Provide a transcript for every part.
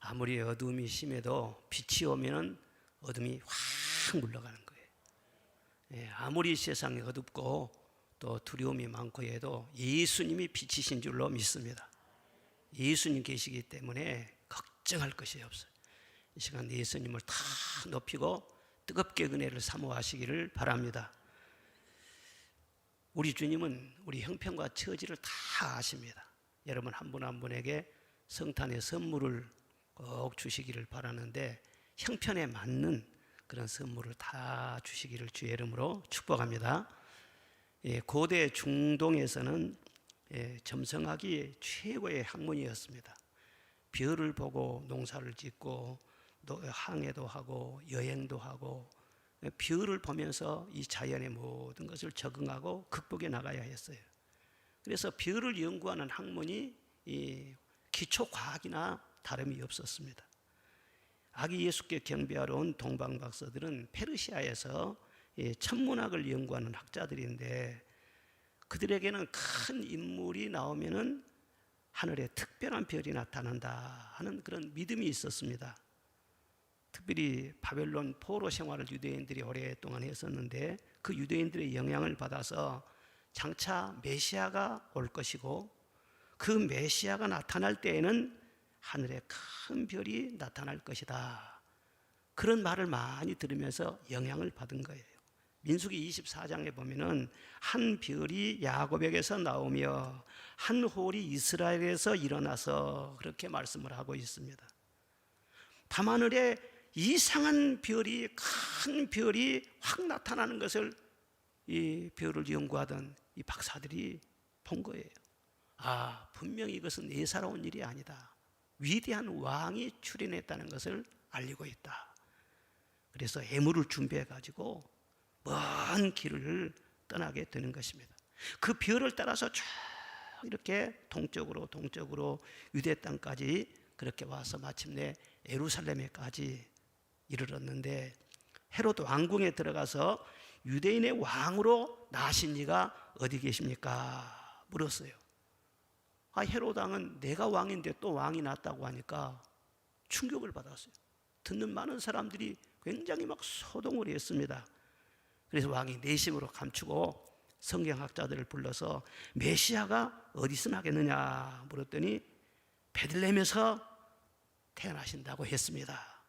아무리 어둠이 심해도 빛이 오면은 어둠이 확 물러가는 거예요. 예, 아무리 세상이 어둡고 또 두려움이 많고 해도 예수님이 빛이신 줄로 믿습니다. 예수님 계시기 때문에 걱정할 것이 없어요. 이 시간 예수님을 다 높이고 뜨겁게 은혜를 사모하시기를 바랍니다. 우리 주님은 우리 형편과 처지를 다 아십니다. 여러분 한 분 한 분에게 성탄의 선물을 꼭 주시기를 바라는데 형편에 맞는 그런 선물을 다 주시기를 주의 이름으로 축복합니다. 고대 중동에서는 점성학이 최고의 학문이었습니다. 별을 보고 농사를 짓고 항해도 하고 여행도 하고 별을 보면서 이 자연의 모든 것을 적응하고 극복해 나가야 했어요. 그래서 별을 연구하는 학문이 이 기초과학이나 다름이 없었습니다. 아기 예수께 경배하러 온 동방 박사들은 페르시아에서 천문학을 연구하는 학자들인데 그들에게는 큰 인물이 나오면은 하늘에 특별한 별이 나타난다 하는 그런 믿음이 있었습니다. 특별히 바벨론 포로 생활을 유대인들이 오랫동안 했었는데 그 유대인들의 영향을 받아서 장차 메시아가 올 것이고 그 메시아가 나타날 때에는 하늘에 큰 별이 나타날 것이다. 그런 말을 많이 들으면서 영향을 받은 거예요. 민수기 24장에 보면은 한 별이 야곱에게서 나오며 한 홀이 이스라엘에서 일어나서 그렇게 말씀을 하고 있습니다. 밤하늘에 이상한 별이 큰 별이 확 나타나는 것을 이 별을 연구하던 이 박사들이 본 거예요. 아, 분명히 이것은 예사로운 일이 아니다. 위대한 왕이 출현했다는 것을 알리고 있다. 그래서 예물을 준비해 가지고 먼 길을 떠나게 되는 것입니다. 그 별을 따라서 쭉 이렇게 동쪽으로 유대 땅까지 그렇게 와서 마침내 예루살렘에까지 이르렀는데 헤롯 왕궁에 들어가서 유대인의 왕으로 나신 이가 어디 계십니까? 물었어요. 헤롯 왕은 내가 왕인데 또 왕이 났다고 하니까 충격을 받았어요. 듣는 많은 사람들이 굉장히 막 소동을 했습니다. 그래서 왕이 내심으로 감추고 성경학자들을 불러서 메시아가 어디서 나겠느냐 물었더니 베들레헴에서 태어나신다고 했습니다.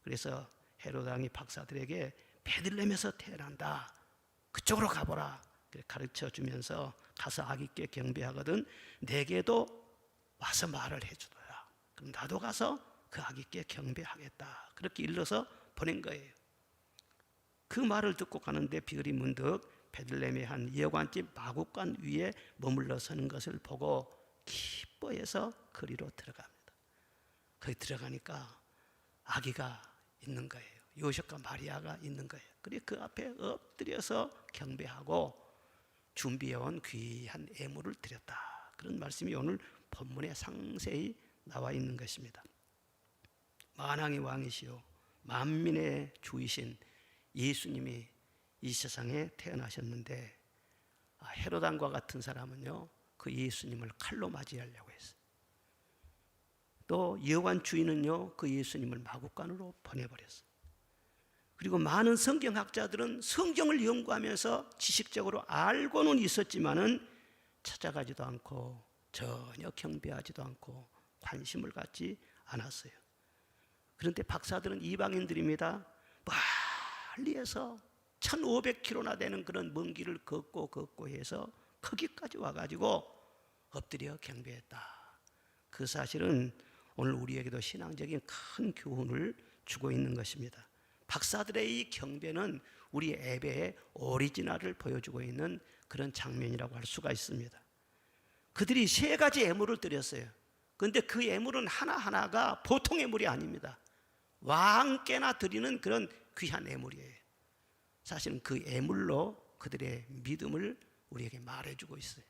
그래서 헤롯 왕이 박사들에게 베들레헴에서 태어난다. 그쪽으로 가보라. 가르쳐 주면서 가서 아기께 경배하거든 내게도 와서 말을 해주더라. 그럼 나도 가서 그 아기께 경배하겠다. 그렇게 일러서 보낸 거예요. 그 말을 듣고 가는데 별이 문득 베들레헴의 한 여관집 마구간 위에 머물러 서는 것을 보고 기뻐해서 거리로 들어갑니다. 거기 들어가니까 아기가 있는 거예요. 요셉과 마리아가 있는 거예요. 그리고 그 앞에 엎드려서 경배하고 준비해온 귀한 예물을 드렸다. 그런 말씀이 오늘 본문에 상세히 나와 있는 것입니다. 만왕의 왕이시오 만민의 주이신 예수님이 이 세상에 태어나셨는데 헤롯 왕과 같은 사람은요 그 예수님을 칼로 맞이하려고 했어요. 또 여관 주인은요 그 예수님을 마구간으로 보내버렸어요. 그리고 많은 성경학자들은 성경을 연구하면서 지식적으로 알고는 있었지만은 찾아가지도 않고 전혀 경배하지도 않고 관심을 갖지 않았어요. 그런데 박사들은 이방인들입니다. 멀리에서 1500km나 되는 그런 먼 길을 걷고 해서 거기까지 와가지고 엎드려 경배했다. 그 사실은 오늘 우리에게도 신앙적인 큰 교훈을 주고 있는 것입니다. 박사들의 이 경배는 우리 예배의 오리지널을 보여주고 있는 그런 장면이라고 할 수가 있습니다. 그들이 3가지 예물을 드렸어요. 그런데 그 예물은 하나하나가 보통 예물이 아닙니다. 왕께나 드리는 그런 귀한 예물이에요. 사실은 그 예물로 그들의 믿음을 우리에게 말해주고 있어요.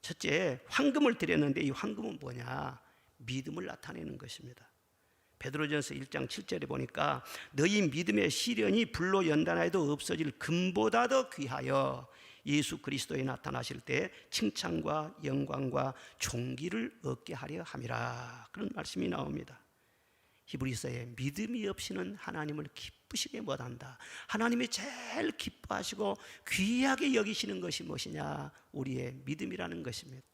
첫째, 황금을 드렸는데 이 황금은 뭐냐? 믿음을 나타내는 것입니다. 베드로전서 1장 7절에 보니까 너희 믿음의 시련이 불로 연단하여도 없어질 금보다 더 귀하여 예수 그리스도에 나타나실 때 칭찬과 영광과 존귀를 얻게 하려 함이라. 그런 말씀이 나옵니다. 히브리서에 믿음이 없이는 하나님을 기쁘시게 못한다. 하나님이 제일 기뻐하시고 귀하게 여기시는 것이 무엇이냐? 우리의 믿음이라는 것입니다.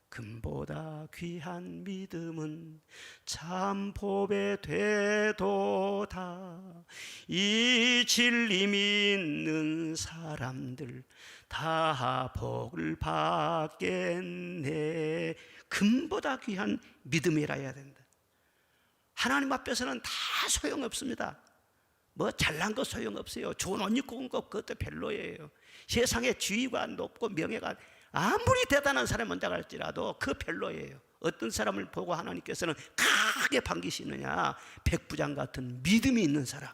금보다 귀한 믿음은 참 보배 되도다. 이 진리 믿는 사람들 다 복을 받겠네. 금보다 귀한 믿음이라 해야 된다. 하나님 앞에서는 다 소용없습니다. 뭐 잘난 거 소용없어요. 좋은 옷 입고 온 거 그것도 별로예요. 세상에 지위가 높고 명예가 아무리 대단한 사람이 온다 할지라도 그 별로예요. 어떤 사람을 보고 하나님께서는 크게 반기시느냐? 백부장 같은 믿음이 있는 사람.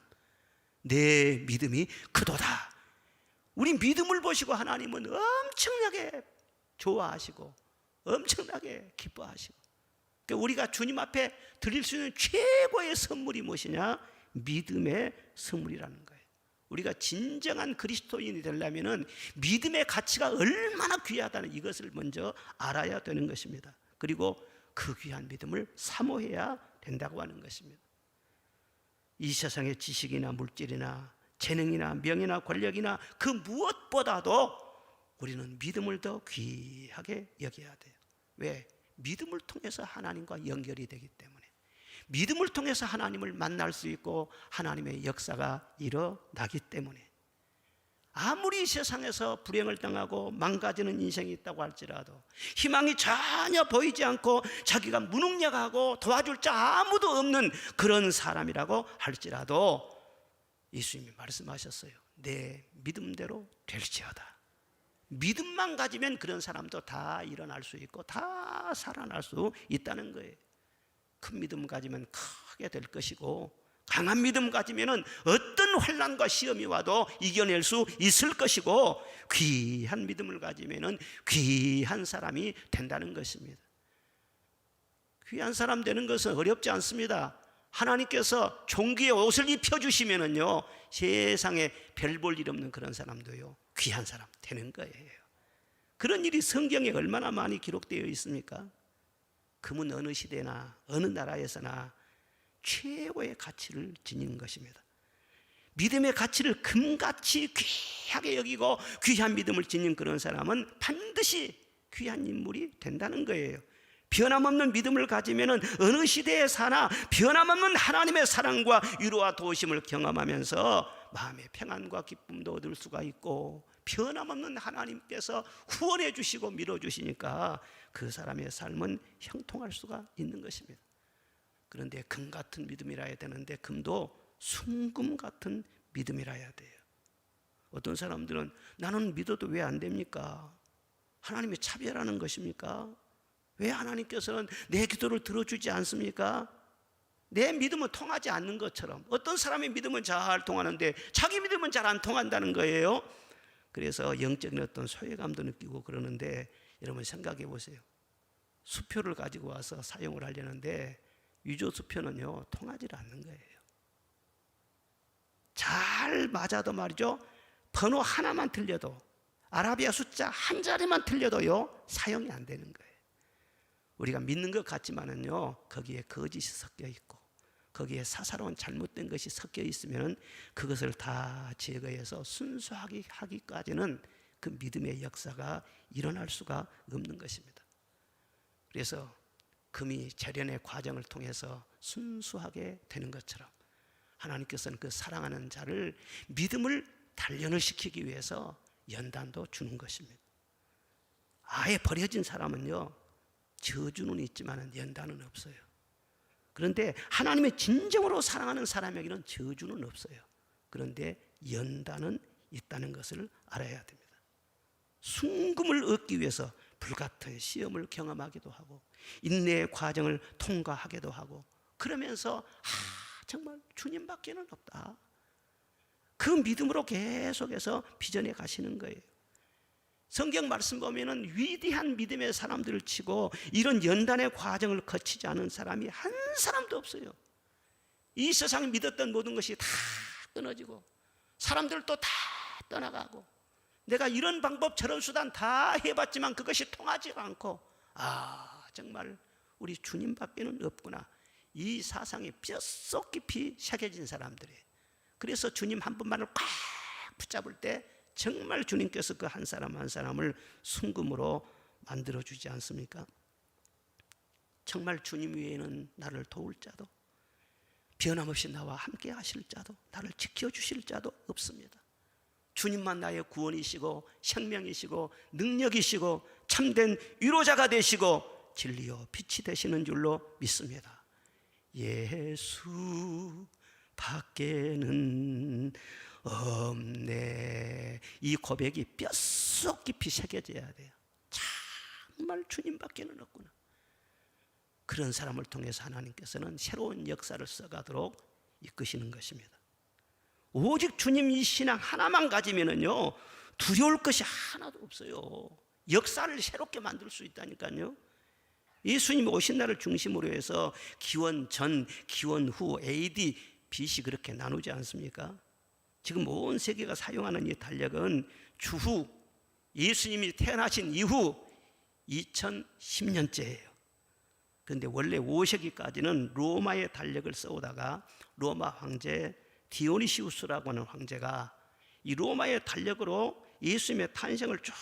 내 믿음이 크도다. 우리 믿음을 보시고 하나님은 엄청나게 좋아하시고 엄청나게 기뻐하시고, 그러니까 우리가 주님 앞에 드릴 수 있는 최고의 선물이 무엇이냐? 믿음의 선물이라는 거예요. 우리가 진정한 그리스도인이 되려면 믿음의 가치가 얼마나 귀하다는 이것을 먼저 알아야 되는 것입니다. 그리고 그 귀한 믿음을 사모해야 된다고 하는 것입니다. 이 세상의 지식이나 물질이나 재능이나 명예나 권력이나 그 무엇보다도 우리는 믿음을 더 귀하게 여겨야 돼요. 왜? 믿음을 통해서 하나님과 연결이 되기 때문에, 믿음을 통해서 하나님을 만날 수 있고 하나님의 역사가 일어나기 때문에, 아무리 세상에서 불행을 당하고 망가지는 인생이 있다고 할지라도, 희망이 전혀 보이지 않고 자기가 무능력하고 도와줄 자 아무도 없는 그런 사람이라고 할지라도 예수님이 말씀하셨어요. 내 믿음대로 될지어다. 믿음만 가지면 그런 사람도 다 일어날 수 있고 다 살아날 수 있다는 거예요. 큰 믿음 가지면 크게 될 것이고, 강한 믿음 가지면 어떤 환난과 시험이 와도 이겨낼 수 있을 것이고, 귀한 믿음을 가지면 귀한 사람이 된다는 것입니다. 귀한 사람 되는 것은 어렵지 않습니다. 하나님께서 종기의 옷을 입혀주시면은요, 세상에 별 볼 일 없는 그런 사람도요, 귀한 사람 되는 거예요. 그런 일이 성경에 얼마나 많이 기록되어 있습니까? 금은 어느 시대나 어느 나라에서나 최고의 가치를 지니는 것입니다. 믿음의 가치를 금같이 귀하게 여기고 귀한 믿음을 지닌 그런 사람은 반드시 귀한 인물이 된다는 거예요. 변함없는 믿음을 가지면 어느 시대에 사나 변함없는 하나님의 사랑과 위로와 도우심을 경험하면서 마음의 평안과 기쁨도 얻을 수가 있고, 변함없는 하나님께서 후원해 주시고 밀어주시니까 그 사람의 삶은 형통할 수가 있는 것입니다. 그런데 금 같은 믿음이라 해야 되는데, 금도 순금 같은 믿음이라 해야 돼요. 어떤 사람들은 나는 믿어도 왜 안 됩니까? 하나님이 차별하는 것입니까? 왜 하나님께서는 내 기도를 들어주지 않습니까? 내 믿음은 통하지 않는 것처럼, 어떤 사람의 믿음은 잘 통하는데 자기 믿음은 잘 안 통한다는 거예요. 그래서 영적인 어떤 소외감도 느끼고 그러는데, 여러분 생각해 보세요. 수표를 가지고 와서 사용을 하려는데 유조 수표는요, 통하지 않는 거예요. 잘 맞아도 말이죠, 번호 하나만 틀려도, 아라비아 숫자 한 자리만 틀려도요, 사용이 안 되는 거예요. 우리가 믿는 것 같지만은요, 거기에 거짓이 섞여 있고 거기에 사사로운 잘못된 것이 섞여 있으면 그것을 다 제거해서 순수하게 하기까지는 그 믿음의 역사가 일어날 수가 없는 것입니다. 그래서 금이 재련의 과정을 통해서 순수하게 되는 것처럼, 하나님께서는 그 사랑하는 자를 믿음을 단련을 시키기 위해서 연단도 주는 것입니다. 아예 버려진 사람은요, 저주는 있지만 연단은 없어요. 그런데 하나님의 진정으로 사랑하는 사람에게는 저주는 없어요. 그런데 연단은 있다는 것을 알아야 됩니다. 순금을 얻기 위해서 불같은 시험을 경험하기도 하고 인내의 과정을 통과하기도 하고, 그러면서 정말 주님밖에는 없다, 그 믿음으로 계속해서 비전해 가시는 거예요. 성경 말씀 보면은 위대한 믿음의 사람들을 치고 이런 연단의 과정을 거치지 않은 사람이 한 사람도 없어요. 이 세상에 믿었던 모든 것이 다 끊어지고 사람들도 다 떠나가고 내가 이런 방법 저런 수단 다 해봤지만 그것이 통하지 않고, 정말 우리 주님밖에는 없구나, 이 사상이 뼛속 깊이 새겨진 사람들이에요. 그래서 주님 한 분만을 꽉 붙잡을 때 정말 주님께서 그 한 사람 한 사람을 순금으로 만들어주지 않습니까? 정말 주님 외에는 나를 도울 자도, 변함없이 나와 함께 하실 자도, 나를 지켜주실 자도 없습니다. 주님만 나의 구원이시고 생명이시고 능력이시고 참된 위로자가 되시고 진리요 빛이 되시는 줄로 믿습니다. 예수 밖에는 없네. 이 고백이 뼛속 깊이 새겨져야 돼요. 정말 주님밖에는 없구나. 그런 사람을 통해서 하나님께서는 새로운 역사를 써가도록 이끄시는 것입니다. 오직 주님 이 신앙 하나만 가지면은요, 두려울 것이 하나도 없어요. 역사를 새롭게 만들 수 있다니까요. 예수님이 오신 날을 중심으로 해서 기원 전, 기원 후, AD, BC 그렇게 나누지 않습니까? 지금 온 세계가 사용하는 이 달력은 주후, 예수님이 태어나신 이후 2010년째예요. 그런데 원래 5세기까지는 로마의 달력을 써오다가 로마 황제 디오니시우스라고 하는 황제가 이 로마의 달력으로 예수님의 탄생을 쭉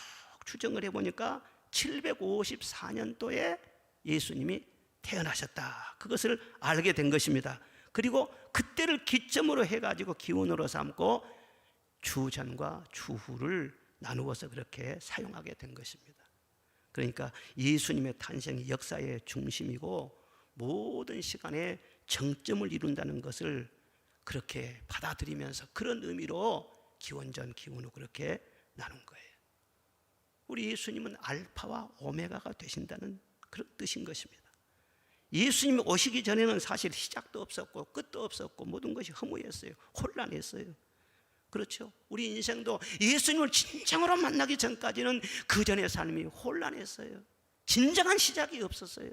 추정을 해보니까 754년도에 예수님이 태어나셨다, 그것을 알게 된 것입니다. 그리고 그때를 기점으로 해가지고 기원으로 삼고 주전과 주후를 나누어서 그렇게 사용하게 된 것입니다. 그러니까 예수님의 탄생이 역사의 중심이고 모든 시간에 정점을 이룬다는 것을 그렇게 받아들이면서 그런 의미로 기원전 기원후 그렇게 나눈 거예요. 우리 예수님은 알파와 오메가가 되신다는 그런 뜻인 것입니다. 예수님이 오시기 전에는 사실 시작도 없었고 끝도 없었고 모든 것이 허무했어요. 혼란했어요. 그렇죠? 우리 인생도 예수님을 진정으로 만나기 전까지는 그 전의 삶이 혼란했어요. 진정한 시작이 없었어요.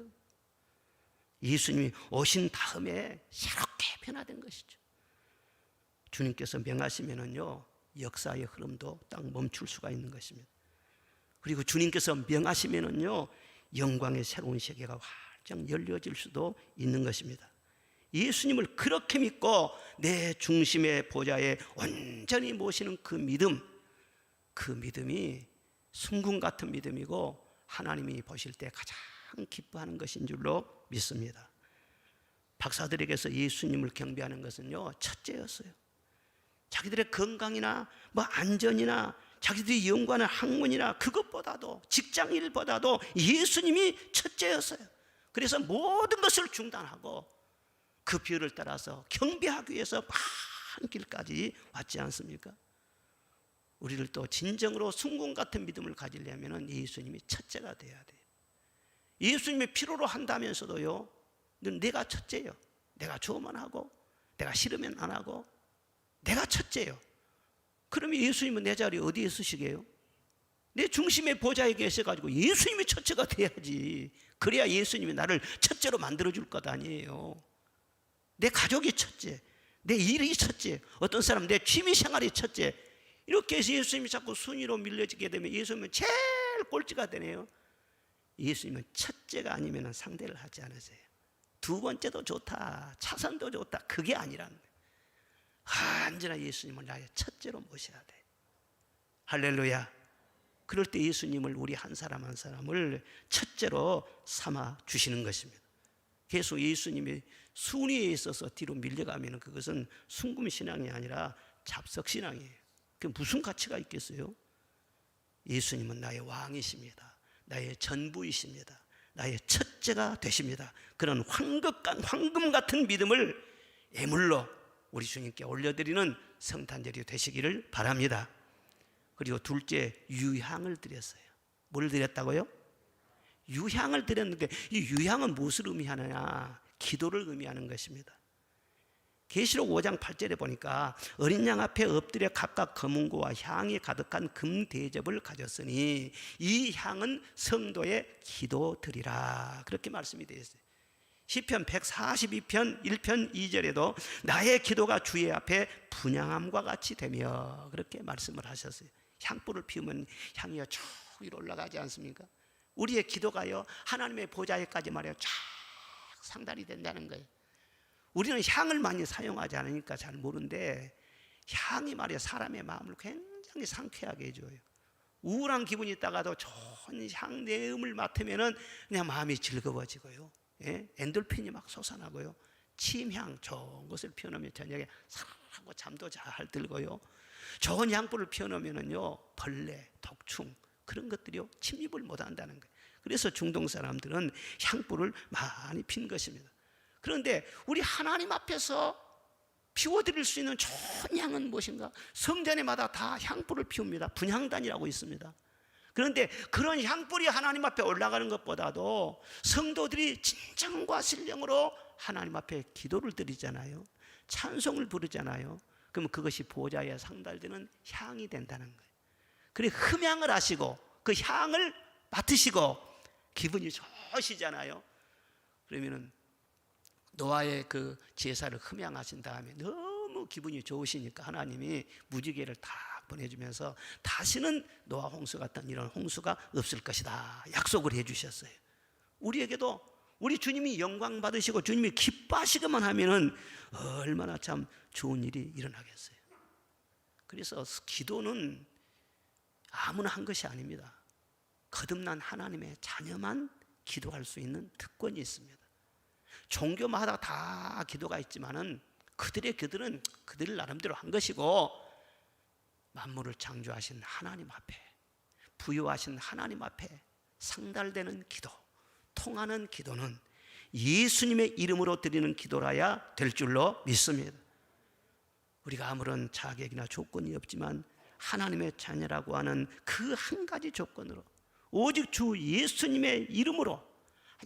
예수님이 오신 다음에 새롭게 변화된 것이죠. 주님께서 명하시면은요, 역사의 흐름도 딱 멈출 수가 있는 것입니다. 그리고 주님께서 명하시면은요, 영광의 새로운 세계가 활짝 열려질 수도 있는 것입니다. 예수님을 그렇게 믿고 내 중심의 보좌에 온전히 모시는 그 믿음, 그 믿음이 순금 같은 믿음이고 하나님이 보실 때 가장 기뻐하는 것인 줄로 믿습니다. 박사들에게서 예수님을 경배하는 것은요, 첫째였어요. 자기들의 건강이나 안전이나 자기들이 연구하는 학문이나 그것보다도 직장일보다도 예수님이 첫째였어요. 그래서 모든 것을 중단하고 그 비율을 따라서 경배하기 위해서 만 길까지 왔지 않습니까? 우리를 또 진정으로 순금 같은 믿음을 가지려면 예수님이 첫째가 돼야 돼요. 예수님이 필요로 한다면서도요, 내가 첫째요. 내가 좋으면 하고 내가 싫으면 안 하고 내가 첫째요. 그러면 예수님은 내 자리에 어디에 쓰시게요? 내 중심의 보좌에 계셔가지고 예수님이 첫째가 돼야지. 그래야 예수님이 나를 첫째로 만들어줄 것 아니에요. 내 가족이 첫째, 내 일이 첫째, 어떤 사람 내 취미생활이 첫째, 이렇게 해서 예수님이 자꾸 순위로 밀려지게 되면 예수님은 제일 꼴찌가 되네요. 예수님은 첫째가 아니면 상대를 하지 않으세요. 두 번째도 좋다, 차선도 좋다, 그게 아니라는 거예요. 언제나 예수님을 나의 첫째로 모셔야 돼. 할렐루야. 그럴 때 예수님을 우리 한 사람 한 사람을 첫째로 삼아 주시는 것입니다. 계속 예수님이 순위에 있어서 뒤로 밀려가면 그것은 순금신앙이 아니라 잡석신앙이에요. 그게 무슨 가치가 있겠어요? 예수님은 나의 왕이십니다. 나의 전부이십니다. 나의 첫째가 되십니다. 그런 황금 같은 믿음을 예물로 우리 주님께 올려드리는 성탄절이 되시기를 바랍니다. 그리고 둘째, 유향을 드렸어요. 뭘 드렸다고요? 유향을 드렸는데 이 유향은 무엇을 의미하느냐? 기도를 의미하는 것입니다. 계시록 5장 8절에 보니까 어린 양 앞에 엎드려 각각 검은고와 향이 가득한 금 대접을 가졌으니 이 향은 성도의 기도드리라, 그렇게 말씀이 되어 있어요. 시편 142편 1편 2절에도 나의 기도가 주의 앞에 분향함과 같이 되며, 그렇게 말씀을 하셨어요. 향불을 피우면 향이요 쭉 위로 올라가지 않습니까? 우리의 기도가요 하나님의 보좌에까지 말이요 쫙 상달이 된다는 거예요. 우리는 향을 많이 사용하지 않으니까 잘 모르는데 향이 말이요 사람의 마음을 굉장히 상쾌하게 해줘요. 우울한 기분이 있다가도 좋은 향 내음을 맡으면은 그냥 마음이 즐거워지고요. 예? 엔돌핀이 막 솟아나고요. 침향 좋은 것을 피워놓으면 저녁에 사하고 잠도 잘 들고요. 좋은 향불을 피워놓으면은요 벌레, 독충 그런 것들이요 침입을 못한다는 거예요. 그래서 중동 사람들은 향불을 많이 핀 것입니다. 그런데 우리 하나님 앞에서 피워드릴 수 있는 좋은 향은 무엇인가? 성전에마다 다 향불을 피웁니다. 분향단이라고 있습니다. 그런데 그런 향불이 하나님 앞에 올라가는 것보다도 성도들이 진정과 신령으로 하나님 앞에 기도를 드리잖아요. 찬송을 부르잖아요. 그러면 그것이 보좌에 상달되는 향이 된다는 거예요. 그래 흠향을 하시고 그 향을 맡으시고 기분이 좋으시잖아요. 그러면은 노아의 그 제사를 흠향하신 다음에 너무 기분이 좋으시니까 하나님이 무지개를 다 보내주면서 다시는 노아 홍수 같은 이런 홍수가 없을 것이다 약속을 해주셨어요. 우리에게도 우리 주님이 영광 받으시고 주님이 기뻐하시기만 하면은 얼마나 참 좋은 일이 일어나겠어요. 그래서 기도는 아무나 한 것이 아닙니다. 거듭난 하나님의 자녀만 기도할 수 있는 특권이 있습니다. 종교마다 다 기도가 있지만은 그들의 기도는 그들 나름대로 한 것이고 만물을 창조하신 하나님 앞에 부여하신 하나님 앞에 상달되는 기도, 통하는 기도는 예수님의 이름으로 드리는 기도라야 될 줄로 믿습니다. 우리가 아무런 자격이나 조건이 없지만 하나님의 자녀라고 하는 그 한 가지 조건으로 오직 주 예수님의 이름으로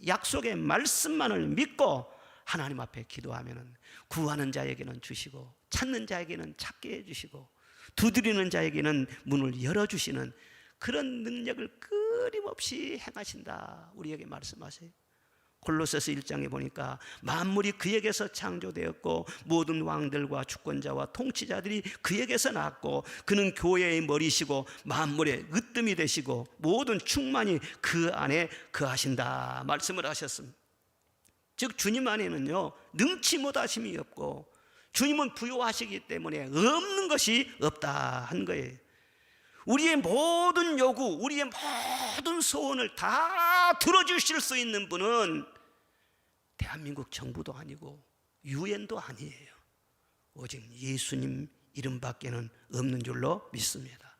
약속의 말씀만을 믿고 하나님 앞에 기도하면은 구하는 자에게는 주시고 찾는 자에게는 찾게 해주시고 두드리는 자에게는 문을 열어주시는 그런 능력을 끊임없이 행하신다 우리에게 말씀하세요. 골로새서 1장에 보니까 만물이 그에게서 창조되었고 모든 왕들과 주권자와 통치자들이 그에게서 났고 그는 교회의 머리시고 만물의 으뜸이 되시고 모든 충만이 그 안에 거하신다 말씀을 하셨습니다. 즉 주님 안에는요 능치 못하심이 없고 주님은 부요하시기 때문에 없는 것이 없다 한 거예요. 우리의 모든 요구, 우리의 모든 소원을 다 들어주실 수 있는 분은 대한민국 정부도 아니고 유엔도 아니에요. 오직 예수님 이름밖에는 없는 줄로 믿습니다.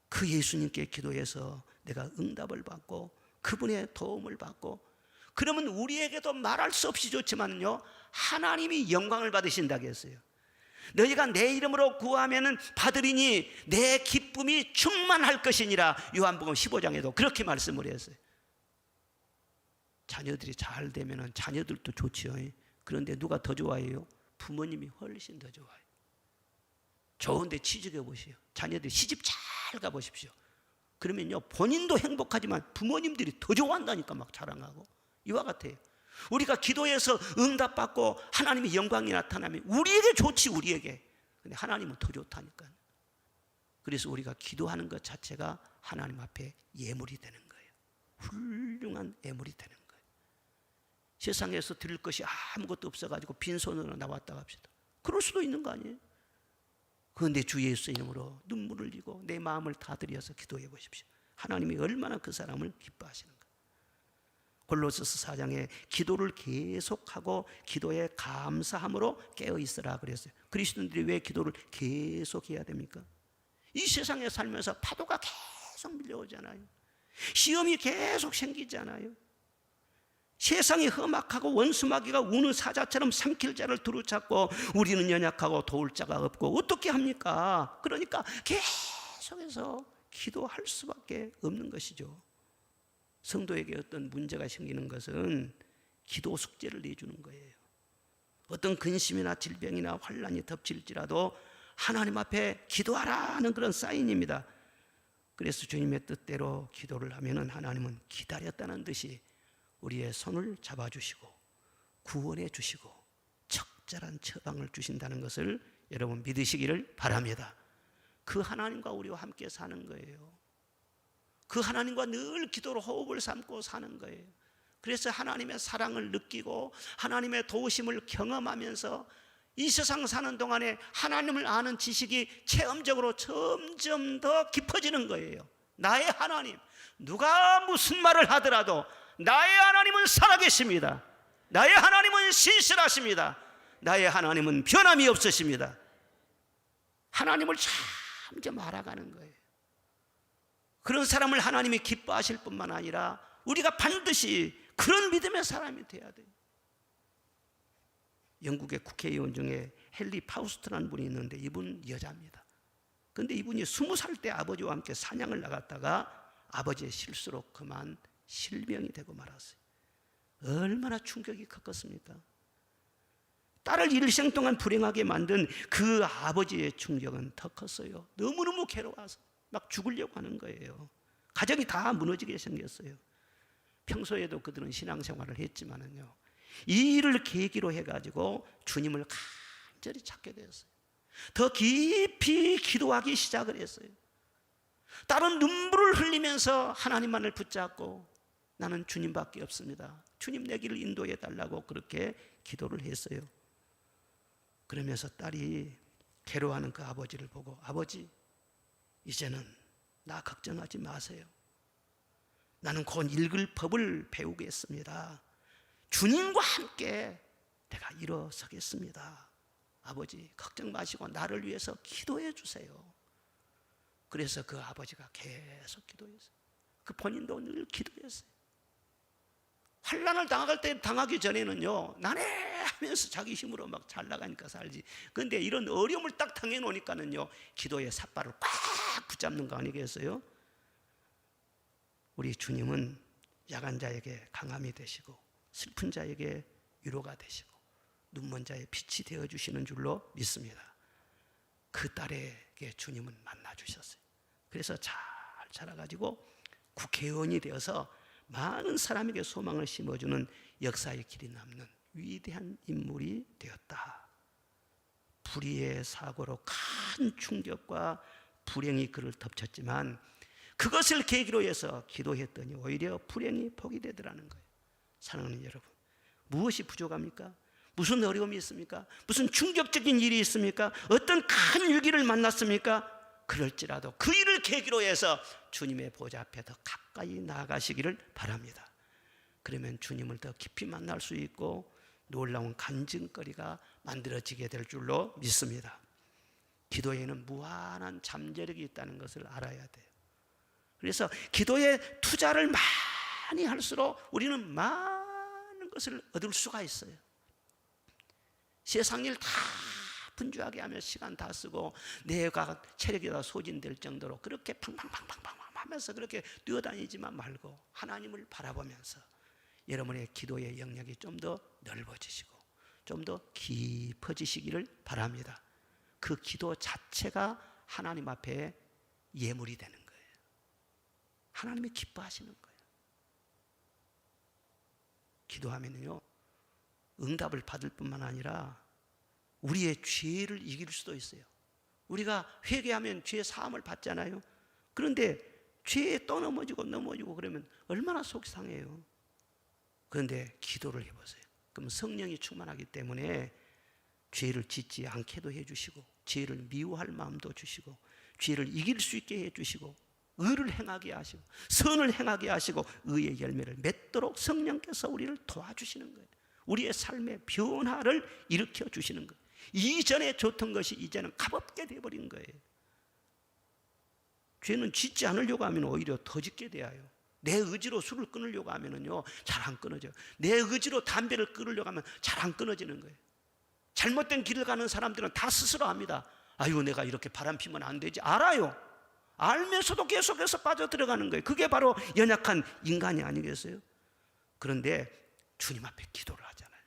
그 예수님께 기도해서 내가 응답을 받고 그분의 도움을 받고 그러면 우리에게도 말할 수 없이 좋지만요 하나님이 영광을 받으신다고 했어요. 너희가 내 이름으로 구하면 받으리니 내 기쁨이 충만할 것이니라 요한복음 15장에도 그렇게 말씀을 했어요. 자녀들이 잘 되면 자녀들도 좋지요. 그런데 누가 더 좋아해요? 부모님이 훨씬 더 좋아요. 좋은데 취직해 보시오. 자녀들이 시집 잘 가보십시오. 그러면요 본인도 행복하지만 부모님들이 더 좋아한다니까 막 자랑하고 이와 같아요. 우리가 기도해서 응답받고 하나님의 영광이 나타나면 우리에게 좋지 우리에게. 근데 하나님은 더 좋다니까요. 그래서 우리가 기도하는 것 자체가 하나님 앞에 예물이 되는 거예요. 훌륭한 예물이 되는 거예요. 세상에서 드릴 것이 아무것도 없어가지고 빈손으로 나왔다 합시다. 그럴 수도 있는 거 아니에요? 그런데 주 예수 이름으로 눈물을 흘리고 내 마음을 다 드려서 기도해 보십시오. 하나님이 얼마나 그 사람을 기뻐하시는 거예요. 골로새서 4장에 기도를 계속하고 기도에 감사함으로 깨어있으라 그랬어요. 그리스도인들이 왜 기도를 계속해야 됩니까? 이 세상에 살면서 파도가 계속 밀려오잖아요. 시험이 계속 생기잖아요. 세상이 험악하고 원수마귀가 우는 사자처럼 삼킬 자를 두루찾고 우리는 연약하고 도울 자가 없고 어떻게 합니까? 그러니까 계속해서 기도할 수밖에 없는 것이죠. 성도에게 어떤 문제가 생기는 것은 기도 숙제를 내주는 거예요. 어떤 근심이나 질병이나 환난이 덮칠지라도 하나님 앞에 기도하라는 그런 사인입니다. 그래서 주님의 뜻대로 기도를 하면은 하나님은 기다렸다는 듯이 우리의 손을 잡아주시고 구원해 주시고 적절한 처방을 주신다는 것을 여러분 믿으시기를 바랍니다. 그 하나님과 우리와 함께 사는 거예요. 그 하나님과 늘 기도로 호흡을 삼고 사는 거예요. 그래서 하나님의 사랑을 느끼고 하나님의 도우심을 경험하면서 이 세상 사는 동안에 하나님을 아는 지식이 체험적으로 점점 더 깊어지는 거예요. 나의 하나님, 누가 무슨 말을 하더라도 나의 하나님은 살아계십니다. 나의 하나님은 신실하십니다. 나의 하나님은 변함이 없으십니다. 하나님을 점점 알아가는 거예요. 그런 사람을 하나님이 기뻐하실 뿐만 아니라 우리가 반드시 그런 믿음의 사람이 돼야 돼요. 영국의 국회의원 중에 헨리 파우스트라는 분이 있는데 이분 여자입니다. 그런데 이분이 20살 때 아버지와 함께 사냥을 나갔다가 아버지의 실수로 그만 실명이 되고 말았어요. 얼마나 충격이 컸겠습니까? 딸을 일생 동안 불행하게 만든 그 아버지의 충격은 더 컸어요. 너무너무 괴로워서 막 죽으려고 하는 거예요. 가정이 다 무너지게 생겼어요. 평소에도 그들은 신앙생활을 했지만은요, 이 일을 계기로 해가지고 주님을 간절히 찾게 되었어요. 더 깊이 기도하기 시작을 했어요. 딸은 눈물을 흘리면서 하나님만을 붙잡고 나는 주님밖에 없습니다. 주님 내 길을 인도해 달라고 그렇게 기도를 했어요. 그러면서 딸이 괴로워하는 그 아버지를 보고, 아버지, 이제는 나 걱정하지 마세요. 나는 곧 읽을 법을 배우겠습니다. 주님과 함께 내가 일어서겠습니다. 아버지 걱정 마시고 나를 위해서 기도해 주세요. 그래서 그 아버지가 계속 기도했어요. 그 본인도 늘 기도했어요. 환난을 당하기 전에는요, 나네 하면서 자기 힘으로 막 잘 나가니까 살지. 그런데 이런 어려움을 딱 당해놓으니까는요, 기도의 삿발을 꽉 붙잡는 거 아니겠어요? 우리 주님은 약한 자에게 강함이 되시고 슬픈 자에게 위로가 되시고 눈먼 자의 빛이 되어주시는 줄로 믿습니다. 그 딸에게 주님은 만나주셨어요. 그래서 잘 자라가지고 국회의원이 되어서 많은 사람에게 소망을 심어주는 역사의 길이 남는 위대한 인물이 되었다. 불의의 사고로 큰 충격과 불행이 그를 덮쳤지만 그것을 계기로 해서 기도했더니 오히려 불행이 복이 되더라는 거예요. 사랑하는 여러분, 무엇이 부족합니까? 무슨 어려움이 있습니까? 무슨 충격적인 일이 있습니까? 어떤 큰 위기를 만났습니까? 그럴지라도 그 일을 계기로 해서 주님의 보좌 앞에 더 가까이 나아가시기를 바랍니다. 그러면 주님을 더 깊이 만날 수 있고 놀라운 간증거리가 만들어지게 될 줄로 믿습니다. 기도에는 무한한 잠재력이 있다는 것을 알아야 돼요. 그래서 기도에 투자를 많이 할수록 우리는 많은 것을 얻을 수가 있어요. 세상 일 다 분주하게 하며 시간 다 쓰고 내가 체력이 다 소진될 정도로 그렇게 팡팡팡팡팡 하면서 그렇게 뛰어다니지만 말고 하나님을 바라보면서 여러분의 기도의 영역이 좀 더 넓어지시고 좀 더 깊어지시기를 바랍니다. 그 기도 자체가 하나님 앞에 예물이 되는 거예요. 하나님이 기뻐하시는 거예요. 기도하면요, 응답을 받을 뿐만 아니라 우리의 죄를 이길 수도 있어요. 우리가 회개하면 죄 사함을 받잖아요. 그런데 죄에 또 넘어지고 그러면 얼마나 속이 상해요. 그런데 기도를 해보세요. 그럼 성령이 충만하기 때문에 죄를 짓지 않게도 해주시고 죄를 미워할 마음도 주시고 죄를 이길 수 있게 해주시고 의를 행하게 하시고 선을 행하게 하시고 의의 열매를 맺도록 성령께서 우리를 도와주시는 거예요. 우리의 삶의 변화를 일으켜 주시는 거예요. 이전에 좋던 것이 이제는 값없게 되어버린 거예요. 죄는 짓지 않으려고 하면 오히려 더 짓게 돼요. 내 의지로 술을 끊으려고 하면요, 잘 안 끊어져요. 내 의지로 담배를 끊으려고 하면 잘 안 끊어지는 거예요. 잘못된 길을 가는 사람들은 다 스스로 압니다. 아유, 내가 이렇게 바람 피면 안 되지. 알아요. 알면서도 계속해서 빠져들어가는 거예요. 그게 바로 연약한 인간이 아니겠어요? 그런데 주님 앞에 기도를 하잖아요.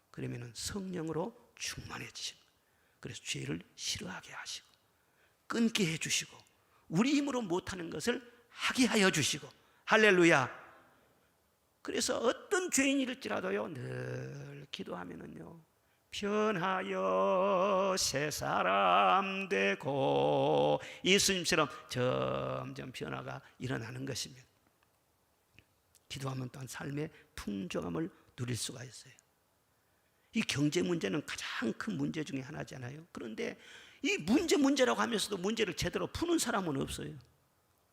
그러면 성령으로 충만해지시고 그래서 죄를 싫어하게 하시고 끊게 해주시고 우리 힘으로 못하는 것을 하게 하여 주시고 할렐루야. 그래서 어떤 죄인일지라도요 늘 기도하면은요 변하여 새 사람 되고, 예수님처럼 점점 변화가 일어나는 것입니다. 기도하면 또한 삶의 풍성함을 누릴 수가 있어요. 이 경제 문제는 가장 큰 문제 중에 하나잖아요. 그런데 이 문제라고 하면서도 문제를 제대로 푸는 사람은 없어요.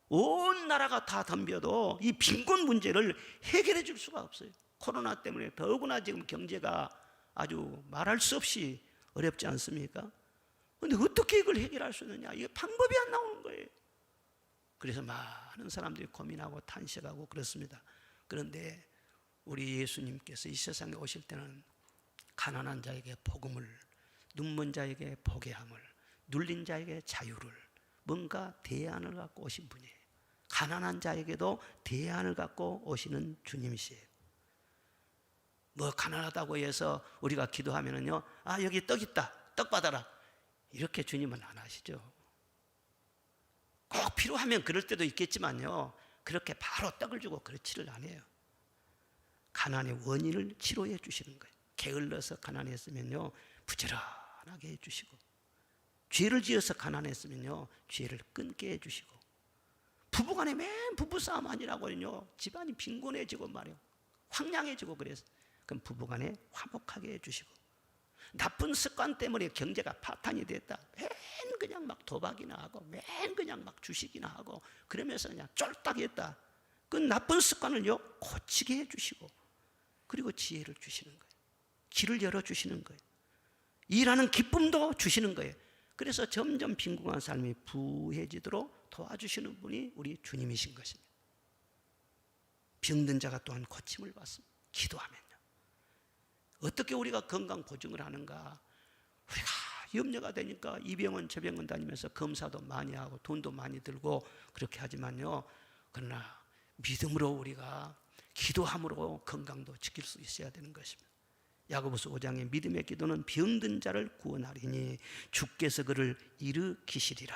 온 나라가 다 덤벼도 이 빈곤 문제를 해결해 줄 수가 없어요. 코로나 때문에 더구나 지금 경제가 아주 말할 수 없이 어렵지 않습니까? 그런데 어떻게 이걸 해결할 수 있느냐? 이게 방법이 안 나오는 거예요. 그래서 많은 사람들이 고민하고 탄식하고 그렇습니다. 그런데 우리 예수님께서 이 세상에 오실 때는 가난한 자에게 복음을, 눈먼 자에게 보게 함을, 눌린 자에게 자유를, 뭔가 대안을 갖고 오신 분이에요. 가난한 자에게도 대안을 갖고 오시는 주님이시에요. 뭐 가난하다고 해서 우리가 기도하면은요, 아 여기 떡 있다, 떡 받아라, 이렇게 주님은 안 하시죠. 꼭 필요하면 그럴 때도 있겠지만요, 그렇게 바로 떡을 주고 그렇지를 않아요. 가난의 원인을 치료해 주시는 거예요. 게을러서 가난했으면요, 부지런하게 해주시고, 죄를 지어서 가난했으면요, 죄를 끊게 해주시고, 부부간에 맨 부부싸움 아니라고요, 집안이 빈곤해지고 말이에요, 황량해지고 그래서 그럼 부부간에 화목하게 해주시고, 나쁜 습관 때문에 경제가 파탄이 됐다, 맨 그냥 막 도박이나 하고, 맨 그냥 막 주식이나 하고, 그러면서 그냥 쫄딱했다, 그 나쁜 습관을요 고치게 해주시고, 그리고 지혜를 주시는 거예요. 길을 열어주시는 거예요. 일하는 기쁨도 주시는 거예요. 그래서 점점 빈곤한 삶이 부해지도록 도와주시는 분이 우리 주님이신 것입니다. 병든 자가 또한 고침을 받습니다. 기도하면요. 어떻게 우리가 건강 보증을 하는가? 우리가 염려가 되니까 이 병원 저 병원 다니면서 검사도 많이 하고 돈도 많이 들고 그렇게 하지만요, 그러나 믿음으로 우리가 기도함으로 건강도 지킬 수 있어야 되는 것입니다. 야고보서 5장의 믿음의 기도는 병든 자를 구원하리니 주께서 그를 일으키시리라.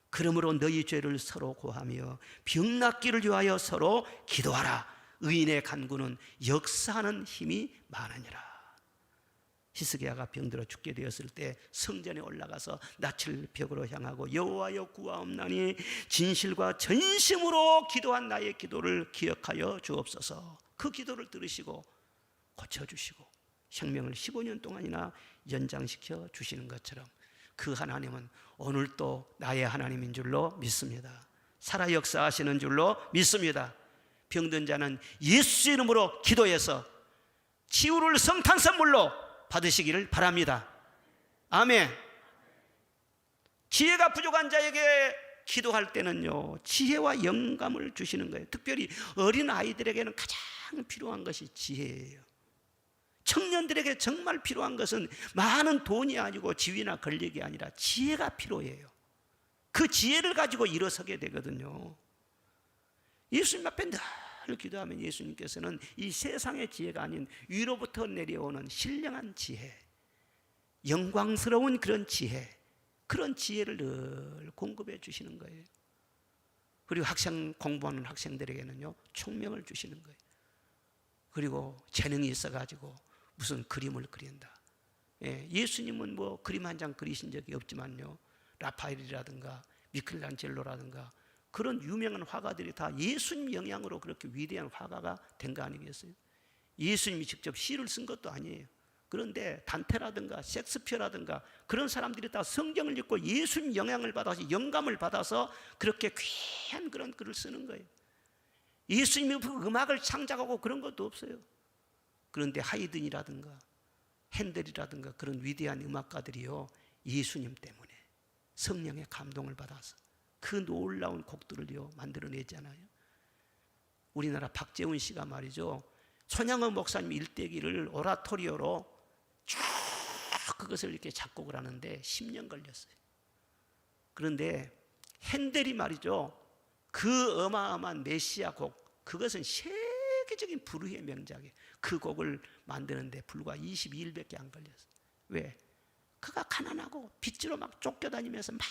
그러므로 너희 죄를 서로 고하며 병 낫기를 위하여 서로 기도하라. 의인의 간구는 역사하는 힘이 많으니라. 히스기야가 병들어 죽게 되었을 때 성전에 올라가서 낯을 벽으로 향하고 여호와여 구하옵나니 진실과 전심으로 기도한 나의 기도를 기억하여 주옵소서. 그 기도를 들으시고 고쳐주시고 생명을 15년 동안이나 연장시켜 주시는 것처럼 그 하나님은 오늘도 나의 하나님인 줄로 믿습니다. 살아 역사하시는 줄로 믿습니다. 병든 자는 예수 이름으로 기도해서 치유를 성탄 선물로 받으시기를 바랍니다. 아멘. 지혜가 부족한 자에게 기도할 때는요, 지혜와 영감을 주시는 거예요. 특별히 어린 아이들에게는 가장 필요한 것이 지혜예요. 청년들에게 정말 필요한 것은 많은 돈이 아니고 지위나 권력이 아니라 지혜가 필요해요. 그 지혜를 가지고 일어서게 되거든요. 예수님 앞에 늘 기도하면 예수님께서는 이 세상의 지혜가 아닌 위로부터 내려오는 신령한 지혜, 영광스러운 그런 지혜, 그런 지혜를 늘 공급해 주시는 거예요. 그리고 공부하는 학생들에게는요, 총명을 주시는 거예요. 그리고 재능이 있어가지고 무슨 그림을 그린다. 예수님은 뭐 그림 한 장 그리신 적이 없지만요, 라파엘이라든가 미켈란젤로라든가 그런 유명한 화가들이 다 예수님 영향으로 그렇게 위대한 화가가 된 거 아니겠어요? 예수님이 직접 시를 쓴 것도 아니에요. 그런데 단테라든가 셰익스피어라든가 그런 사람들이 다 성경을 읽고 예수님 영향을 받아서 영감을 받아서 그렇게 귀한 그런 글을 쓰는 거예요. 예수님이 음악을 창작하고 그런 것도 없어요. 그런데 하이든이라든가 핸델이라든가 그런 위대한 음악가들이요, 예수님 때문에 성령의 감동을 받아서 그 놀라운 곡들을요 만들어내잖아요. 우리나라 박재훈 씨가 말이죠, 손양원 목사님 일대기를 오라토리오로 쭉 그것을 이렇게 작곡을 하는데 10년 걸렸어요. 그런데 핸델이 말이죠, 그 어마어마한 메시아 곡, 그것은 세계적인 불후의 명작이에요. 그 곡을 만드는데 불과 22일밖에 안 걸렸어요. 왜? 그가 가난하고 빚으로 막 쫓겨다니면서 막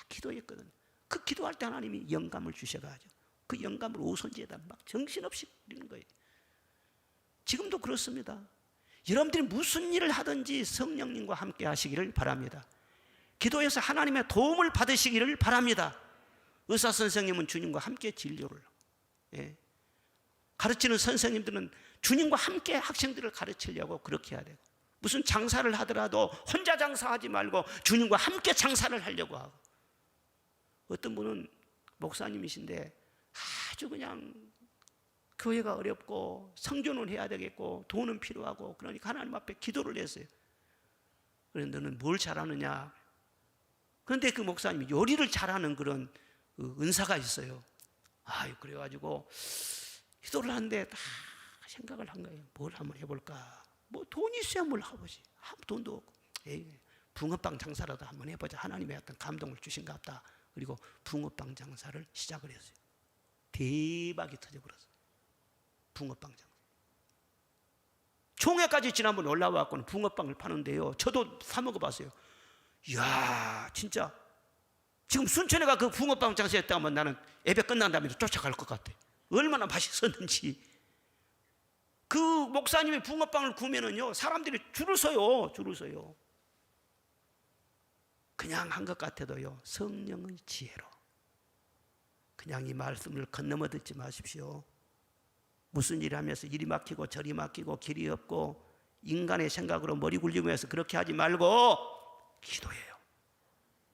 기도했거든요. 그 기도할 때 하나님이 영감을 주셔가지고 그 영감을 오선지에다 막 정신없이 그리는 거예요. 지금도 그렇습니다. 여러분들이 무슨 일을 하든지 성령님과 함께 하시기를 바랍니다. 기도해서 하나님의 도움을 받으시기를 바랍니다. 의사 선생님은 주님과 함께 진료를, 가르치는 선생님들은 주님과 함께 학생들을 가르치려고 그렇게 해야 되고, 무슨 장사를 하더라도 혼자 장사하지 말고 주님과 함께 장사를 하려고 하고, 어떤 분은 목사님이신데 아주 그냥 교회가 어렵고 성전은 해야 되겠고 돈은 필요하고, 그러니까 하나님 앞에 기도를 했어요. 그런데 너는 뭘 잘하느냐? 그런데 그 목사님이 요리를 잘하는 그런 은사가 있어요. 그래가지고 기도를 하는데 다 생각을 한 거예요. 뭘 한번 해볼까? 뭐 돈이 있어야 뭘 해보지. 돈도 없고, 붕어빵 장사라도 한번 해보자. 하나님의 어떤 감동을 주신가 보다. 그리고 붕어빵 장사를 시작을 했어요. 대박이 터져버렸어요. 붕어빵 장사. 총회까지 지난번 올라와갖고는 붕어빵을 파는데요, 저도 사 먹어봤어요. 이야, 진짜 지금 순천에가 그 붕어빵 장사했다 하면 나는 예배 끝난 다음에 쫓아갈 것 같아. 얼마나 맛있었는지. 그 목사님이 붕어빵을 구우면은요, 사람들이 줄을 서요. 그냥 한 것 같아도요, 성령의 지혜로. 그냥 이 말씀을 건너머 듣지 마십시오. 무슨 일 하면서 이리 막히고 저리 막히고 길이 없고 인간의 생각으로 머리 굴리면서 그렇게 하지 말고 기도해요.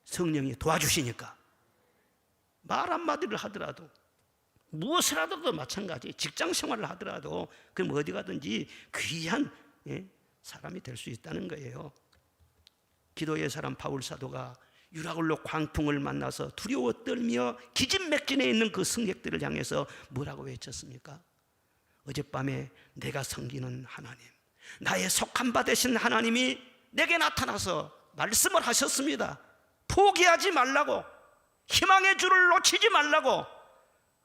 성령이 도와주시니까. 말 한마디를 하더라도, 무엇을 하더라도 마찬가지. 직장 생활을 하더라도 그럼 어디 가든지 귀한 사람이 될 수 있다는 거예요. 기도의 사람 바울 사도가 유라굴로 광풍을 만나서 두려워 떨며 기진맥진해 있는 그 승객들을 향해서 뭐라고 외쳤습니까? 어젯밤에 내가 섬기는 하나님, 나의 속한 바 되신 하나님이 내게 나타나서 말씀을 하셨습니다. 포기하지 말라고, 희망의 줄을 놓치지 말라고,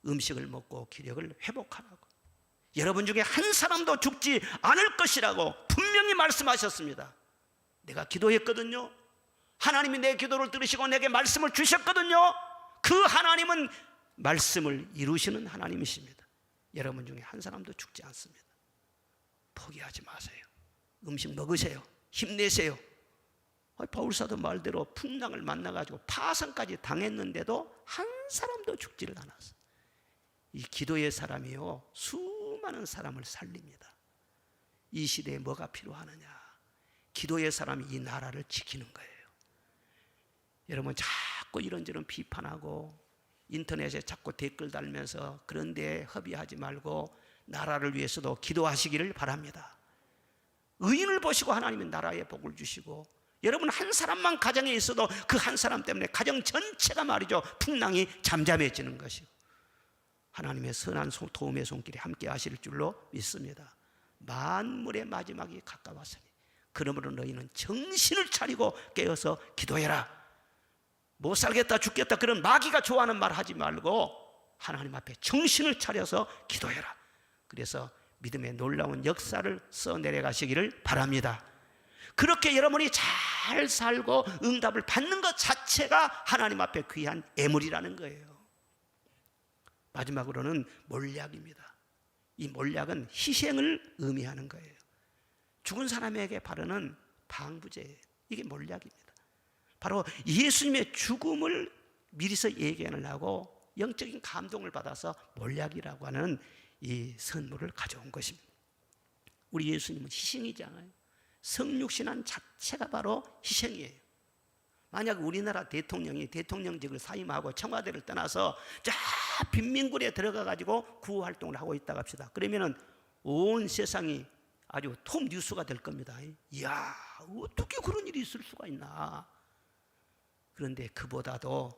음식을 먹고 기력을 회복하라고, 여러분 중에 한 사람도 죽지 않을 것이라고 분명히 말씀하셨습니다. 내가 기도했거든요. 하나님이 내 기도를 들으시고 내게 말씀을 주셨거든요. 그 하나님은 말씀을 이루시는 하나님이십니다. 여러분 중에 한 사람도 죽지 않습니다. 포기하지 마세요. 음식 먹으세요. 힘내세요. 바울사도 말대로 풍랑을 만나가지고 파산까지 당했는데도 한 사람도 죽지를 않았어요. 이 기도의 사람이요, 수많은 사람을 살립니다. 이 시대에 뭐가 필요하느냐? 기도의 사람이 이 나라를 지키는 거예요. 여러분, 자꾸 이런저런 비판하고 인터넷에 자꾸 댓글 달면서 그런 데 허비하지 말고 나라를 위해서도 기도하시기를 바랍니다. 의인을 보시고 하나님은 나라에 복을 주시고, 여러분 한 사람만 가정에 있어도 그 한 사람 때문에 가정 전체가 말이죠, 풍랑이 잠잠해지는 것이고 하나님의 선한 도움의 손길이 함께 하실 줄로 믿습니다. 만물의 마지막이 가까웠으니 그러므로 너희는 정신을 차리고 깨어서 기도해라. 못 살겠다 죽겠다 그런 마귀가 좋아하는 말 하지 말고 하나님 앞에 정신을 차려서 기도해라. 그래서 믿음의 놀라운 역사를 써내려가시기를 바랍니다. 그렇게 여러분이 잘 살고 응답을 받는 것 자체가 하나님 앞에 귀한 예물이라는 거예요. 마지막으로는 몰약입니다. 이 몰약은 희생을 의미하는 거예요. 죽은 사람에게 바르는 방부제예요. 이게 몰약입니다. 바로 예수님의 죽음을 미리서 얘기하려고 영적인 감동을 받아서 몰약이라고 하는 이 선물을 가져온 것입니다. 우리 예수님은 희생이잖아요. 성육신한 자체가 바로 희생이에요. 만약 우리나라 대통령이 대통령직을 사임하고 청와대를 떠나서 저 빈민굴에 들어가 가지고 구호 활동을 하고 있다고 합시다. 그러면은 온 세상이 아주 톱 뉴스가 될 겁니다. 이야, 어떻게 그런 일이 있을 수가 있나. 그런데 그보다도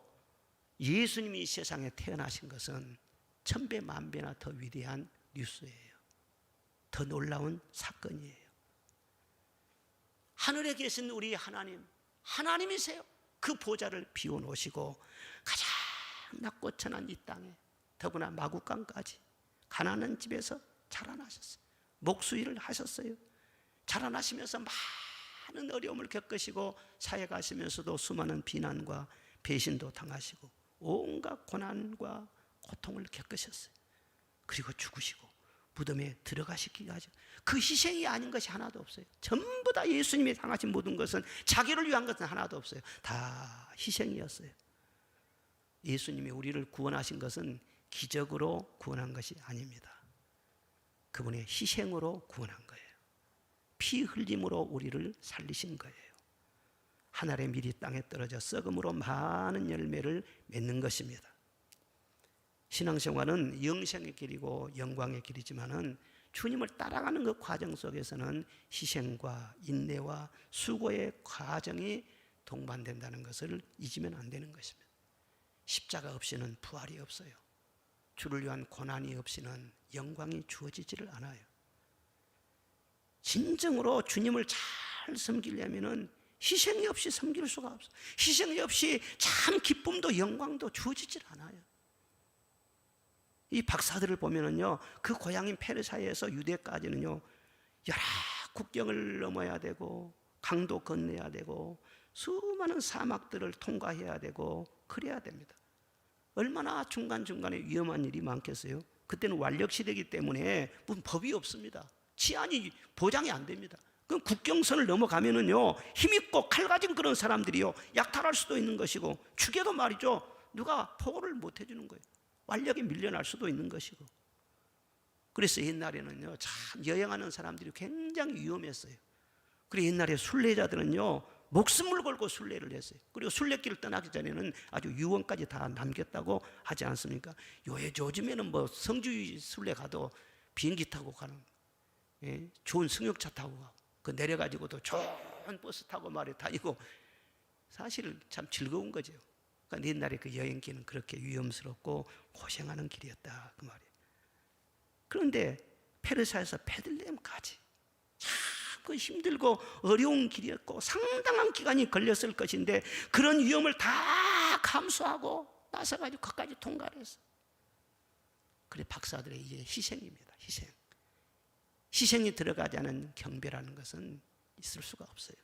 예수님이 이 세상에 태어나신 것은 천배 만배나 더 위대한 뉴스예요. 더 놀라운 사건이에요. 하늘에 계신 우리 하나님이세요. 그 보좌를 비워놓으시고 가장 낮고 천한 이 땅에, 더구나 마구간까지 가난한 집에서 자라나셨어요. 목수일을 하셨어요. 자라나시면서 많은 어려움을 겪으시고 사회 가시면서도 수많은 비난과 배신도 당하시고 온갖 고난과 고통을 겪으셨어요. 그리고 죽으시고 무덤에 들어가시기까지 그 희생이 아닌 것이 하나도 없어요. 전부 다 예수님이 당하신 모든 것은, 자기를 위한 것은 하나도 없어요. 다 희생이었어요. 예수님이 우리를 구원하신 것은 기적으로 구원한 것이 아닙니다. 그분의 희생으로 구원한 거예요. 피 흘림으로 우리를 살리신 거예요. 하늘의 밀이 땅에 떨어져 썩음으로 많은 열매를 맺는 것입니다. 신앙생활은 영생의 길이고 영광의 길이지만은 주님을 따라가는 그 과정 속에서는 희생과 인내와 수고의 과정이 동반된다는 것을 잊으면 안 되는 것입니다. 십자가 없이는 부활이 없어요. 주를 위한 고난이 없이는 영광이 주어지지를 않아요. 진정으로 주님을 잘 섬기려면은 희생이 없이 섬길 수가 없어요. 희생이 없이 참 기쁨도 영광도 주어지질 않아요. 이 박사들을 보면은요, 그 고향인 페르사에서 유대까지는요, 여러 국경을 넘어야 되고 강도 건너야 되고 수많은 사막들을 통과해야 되고 그래야 됩니다. 얼마나 중간중간에 위험한 일이 많겠어요? 그때는 완력시대이기 때문에 무슨 법이 없습니다. 치안이 보장이 안 됩니다. 그럼 국경선을 넘어가면은요, 힘있고 칼 가진 그런 사람들이요, 약탈할 수도 있는 것이고, 죽여도 말이죠, 누가 보호를 못 해주는 거예요. 완력에 밀려날 수도 있는 것이고. 그래서 옛날에는요, 참 여행하는 사람들이 굉장히 위험했어요. 그리고 옛날에 순례자들은요, 목숨을 걸고 순례를 했어요. 그리고 순례길을 떠나기 전에는 아주 유언까지 다 남겼다고 하지 않습니까? 요즘에는 뭐 성지 순례 가도 비행기 타고 가는, 좋은 승용차 타고 가고, 그 내려가지고도 좋은 버스 타고 말에 다니고, 사실 참 즐거운 거죠. 그러니까 옛날에 그 여행길은 그렇게 위험스럽고 고생하는 길이었다, 그 말이에요. 그런데 페르사에서 베들레헴까지 참 그 힘들고 어려운 길이었고 상당한 기간이 걸렸을 것인데, 그런 위험을 다 감수하고 나서가지고 거기까지 통과를 했어요. 그래, 박사들의 이게 희생입니다. 희생이 들어가지 않은 경배라는 것은 있을 수가 없어요.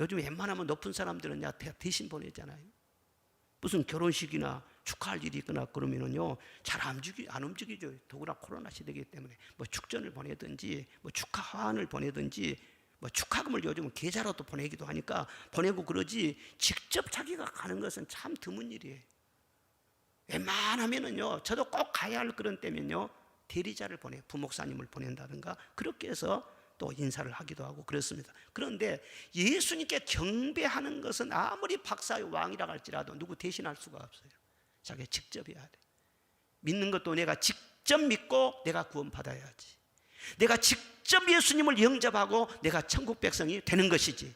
요즘 웬만하면 높은 사람들은 대신 보내잖아요. 무슨 결혼식이나 축하할 일이 있거나 그러면은요, 잘 안 움직이죠. 더구나 코로나 시대이기 때문에 뭐 축전을 보내든지 뭐 축하 화환을 보내든지 뭐 축하금을 요즘은 계좌로도 보내기도 하니까 보내고 그러지, 직접 자기가 가는 것은 참 드문 일이에요. 웬만하면은요, 저도 꼭 가야 할 그런 때면요, 대리자를 부목사님을 보낸다든가 그렇게 해서 또 인사를 하기도 하고 그렇습니다. 그런데 예수님께 경배하는 것은 아무리 박사의 왕이라 할지라도 누구 대신할 수가 없어요. 자기가 직접 해야 돼. 믿는 것도 내가 직접 믿고 내가 구원받아야지. 내가 직접 예수님을 영접하고 내가 천국 백성이 되는 것이지,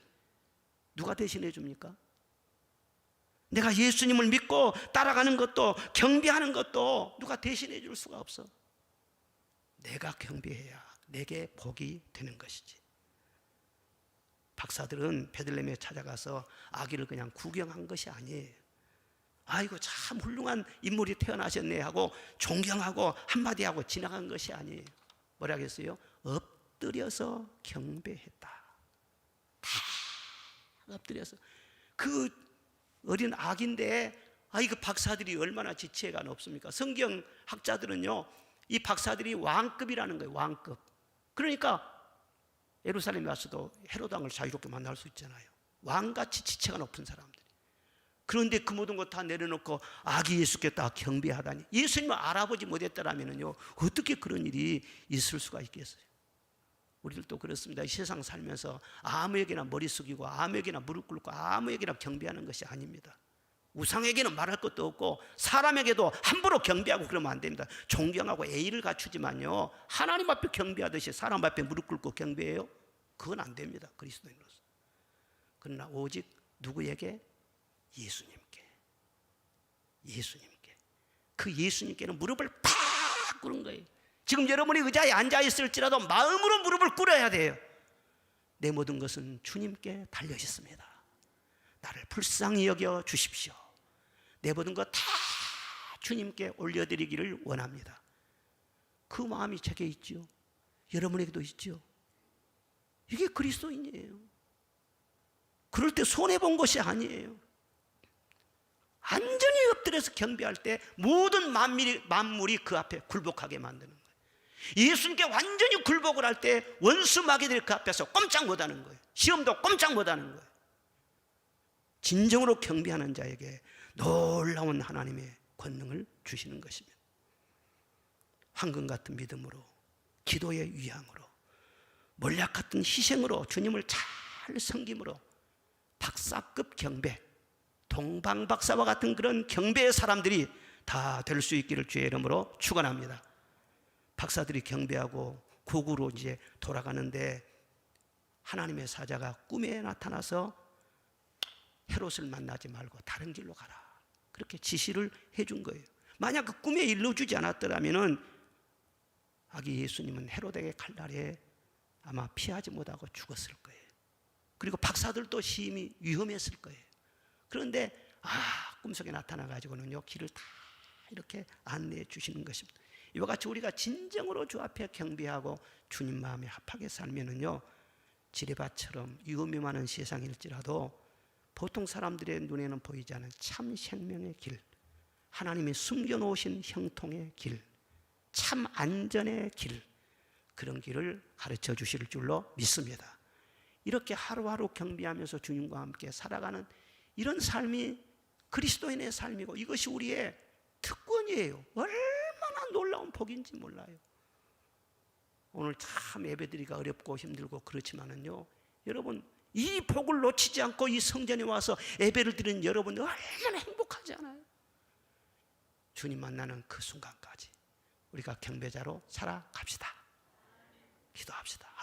누가 대신해 줍니까? 내가 예수님을 믿고 따라가는 것도 경배하는 것도 누가 대신해 줄 수가 없어. 내가 경배해야 내게 복이 되는 것이지. 박사들은 베들레헴에 찾아가서 아기를 그냥 구경한 것이 아니에요. 아이고 참 훌륭한 인물이 태어나셨네 하고 존경하고 한마디 하고 지나간 것이 아니에요. 뭐라 했어요? 엎드려서 경배했다. 다 엎드려서. 그 어린 아기인데, 그 박사들이 얼마나 지체가 높습니까? 성경 학자들은요, 이 박사들이 왕급이라는 거예요. 왕급. 그러니까 예루살렘에 와서도 헤롯 왕을 자유롭게 만날 수 있잖아요. 왕같이 지체가 높은 사람들. 그런데 그 모든 것 다 내려놓고 아기 예수께 딱 경배하다니, 예수님을 알아보지 못했더라면요, 어떻게 그런 일이 있을 수가 있겠어요? 우리들도 그렇습니다. 이 세상 살면서 아무에게나 머리 숙이고 아무에게나 무릎 꿇고 아무에게나 경배하는 것이 아닙니다. 우상에게는 말할 것도 없고 사람에게도 함부로 경배하고 그러면 안 됩니다. 존경하고 예의를 갖추지만요, 하나님 앞에 경배하듯이 사람 앞에 무릎 꿇고 경배해요? 그건 안 됩니다. 그리스도인으로서. 그러나 오직 누구에게? 예수님께. 그 예수님께는 무릎을 팍 꿇은 거예요. 지금 여러분이 의자에 앉아 있을지라도 마음으로 무릎을 꿇어야 돼요. 내 모든 것은 주님께 달려 있습니다. 나를 불쌍히 여겨 주십시오. 내 모든 것 다 주님께 올려드리기를 원합니다. 그 마음이 제게 있지요. 여러분에게도 있지요. 이게 그리스도인이에요. 그럴 때 손해본 것이 아니에요. 완전히 엎드려서 경배할 때 모든 만물이 그 앞에 굴복하게 만드는 거예요. 예수님께 완전히 굴복을 할 때 원수 마귀들이 그 앞에서 꼼짝 못하는 거예요. 시험도 꼼짝 못하는 거예요. 진정으로 경배하는 자에게 놀라운 하나님의 권능을 주시는 것입니다. 황금 같은 믿음으로, 기도의 위항으로, 몰약 같은 희생으로, 주님을 잘 섬김으로 박사급 경배, 동방박사와 같은 그런 경배의 사람들이 다 될 수 있기를 주의 이름으로 축원합니다. 박사들이 경배하고 고국으로 이제 돌아가는데 하나님의 사자가 꿈에 나타나서 헤롯을 만나지 말고 다른 길로 가라, 그렇게 지시를 해준 거예요. 만약 그 꿈에 일러주지 않았더라면은 아기 예수님은 헤롯에게 갈 날에 아마 피하지 못하고 죽었을 거예요. 그리고 박사들도 시임이 위험했을 거예요. 그런데 꿈속에 나타나 가지고는요 길을 다 이렇게 안내해 주시는 것입니다. 이와 같이 우리가 진정으로 주 앞에 경배하고 주님 마음에 합하게 살면은요, 지뢰밭처럼 위험이 많은 세상일지라도 보통 사람들의 눈에는 보이지 않은 참 생명의 길, 하나님이 숨겨놓으신 형통의 길, 참 안전의 길, 그런 길을 가르쳐 주실 줄로 믿습니다. 이렇게 하루하루 경배하면서 주님과 함께 살아가는 이런 삶이 그리스도인의 삶이고, 이것이 우리의 특권이에요. 얼마나 놀라운 복인지 몰라요. 오늘 참 예배드리기가 어렵고 힘들고 그렇지만은요, 여러분 이 복을 놓치지 않고 이 성전에 와서 예배를 드리는 여러분 얼마나 행복하지 않아요? 주님 만나는 그 순간까지 우리가 경배자로 살아갑시다. 기도합시다.